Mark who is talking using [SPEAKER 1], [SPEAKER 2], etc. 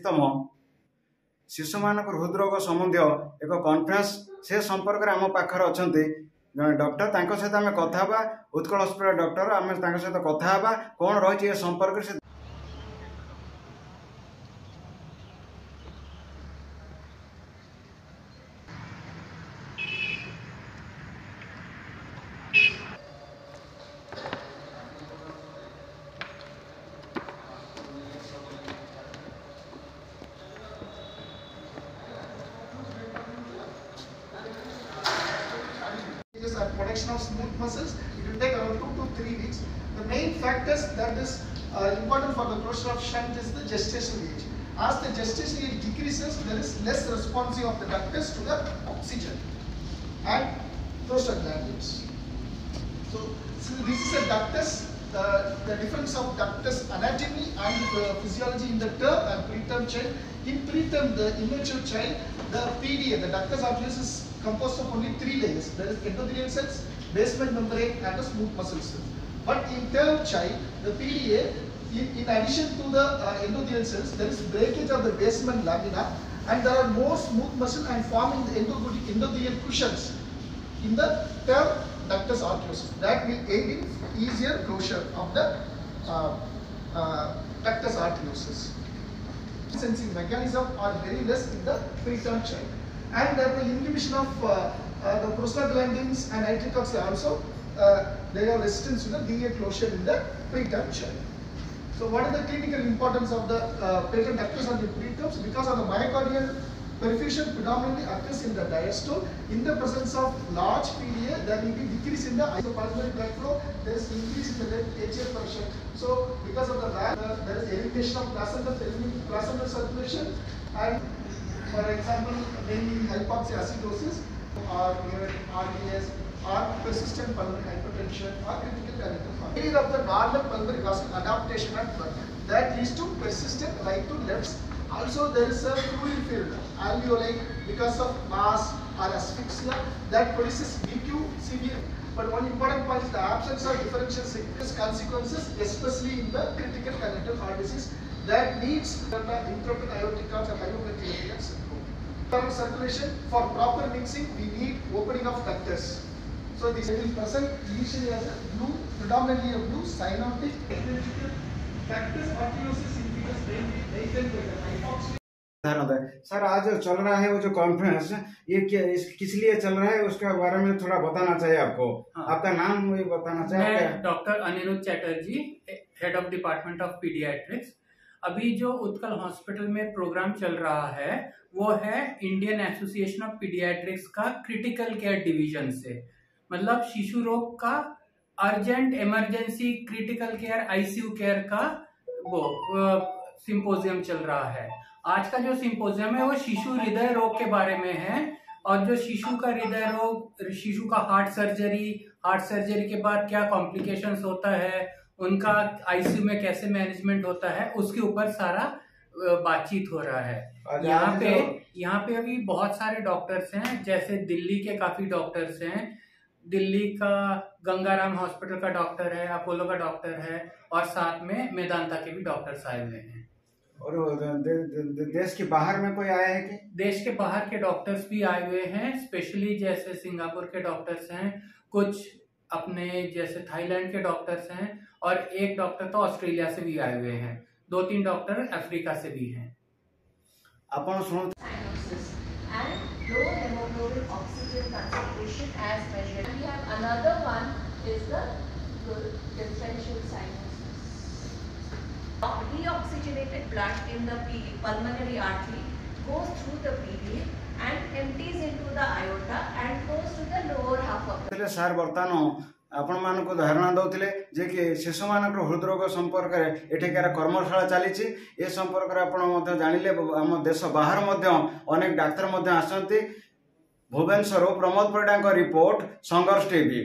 [SPEAKER 1] तम शिशु मान हृदरोग संबंधी एक कॉन्फ्रेंस से संपर्क में आम पाखर अच्छा जन डॉक्टर सहित आम कथा उत्कल हॉस्पिटल डॉक्टर आम सहित कथा कौन रही संपर्क से
[SPEAKER 2] and production of smooth muscles, it will take around 2 to 3 weeks. The main factors that is important for the production of shunt is the gestational age. As the gestational age decreases, there is less responsive of the ductus to the oxygen and prostaglandins. So this is a ductus. The difference of ductus anatomy and physiology in the term and preterm child. In preterm, the immature child, the PDA, the ductus arteriosus is composed of only 3 layers. There is endothelial cells, basement membrane and the smooth muscle cells. But in term child, the PDA, in addition to the endothelial cells, there is breakage of the basement lamina and there are more smooth muscle and forming the endothelial cushions in the term ductus arteriosus. That will aid in easier closure of the ductus arteriosus. Sensing mechanism are very less in the preterm child. And the inhibition of the prostaglandins and nitric oxide also, they have resistance to the DA closure in the preterm child. So what is the clinical importance of the patent ductus on the preterms? Because of the myocardial perfusion predominantly occurs in the diastole. In the presence of large PDA, there will be decrease in the isopulmonary blood flow, there is increase in the left atrial pressure. So because of the there is elevation of placental circulation and for example, mainly hypoxia-acidosis or RDS or persistent pulmonary hypertension or critical cardiac failure. Failure of the normal pulmonary vascular adaptation at birth that leads to persistent right to left. Also, there is a fluid filled alveoli because of mass or asphyxia that produces VQ severe. But one important point is the absence of differential sickness consequences, especially in the critical congenital heart disease that needs intraoperative aortic arch and hypoventilation syndrome. Circulation, for proper mixing, we need opening of ductus. So this will present initially as a blue, predominantly a blue cyanotic ductus arteriosus inferior hypoxia.
[SPEAKER 1] Sir आज जो चल रहा है वो जो conference ये किस लिए चल रहा है उसके बारे में थोड़ा बताना चाहिए आपको। हाँ। आपका नाम वही बताना चाहिए।
[SPEAKER 3] मैं doctor Anirudh Chatterjee, head of department of paediatrics. अभी जो उत्कल हॉस्पिटल में प्रोग्राम चल रहा है वो है इंडियन एसोसिएशन ऑफ पीडियाट्रिक्स का क्रिटिकल केयर डिवीजन से, मतलब शिशु रोग का urgent emergency critical care ICU care का वो सिंपोजियम चल रहा है। आज का जो सिंपोजियम है वो शिशु हृदय रोग के बारे में है और जो शिशु का हृदय रोग, शिशु का हार्ट सर्जरी के बाद क्या कॉम्प्लिकेशंस होता है, उनका आईसीयू में कैसे मैनेजमेंट होता है, उसके ऊपर सारा बातचीत हो रहा है। यहाँ पे अभी बहुत सारे डॉक्टर्स हैं, जैसे दिल्ली के काफी डॉक्टर्स हैं। दिल्ली का गंगाराम हॉस्पिटल का डॉक्टर है, अपोलो का डॉक्टर है और साथ में मेदांता के भी डॉक्टर्स आए हुए हैं।
[SPEAKER 1] और देश के बाहर में कोई आया है कि?
[SPEAKER 3] देश के बाहर के डॉक्टर्स भी आए हुए हैं, स्पेशली जैसे सिंगापुर के डॉक्टर्स हैं, कुछ अपने जैसे थाईलैंड के डॉक्टर्स हैं और एक डॉक्टर तो ऑस्ट्रेलिया से भी आए हुए हैं, 2-3 डॉक्टर अफ्रीका से भी हैं।
[SPEAKER 1] अपन सुनो
[SPEAKER 4] and low hemoglobin oxygen concentration as measured. And we have another one is the differential cyanosis. Deoxygenated blood in the pulmonary artery goes through the PDA and empties into the aorta and goes to the lower half of the.
[SPEAKER 1] Sir बर्तमान आपण मान को धारणा दौले जे कि शिशु मान हृदरोग संपर्क में एठिकार कर्मशाला चली ए संपर्क में जानिले आम देश बाहर अनेक डाक्तर आसती। भुवनेश्वर प्रमोद परिडा रिपोर्ट संघर्ष टीवी।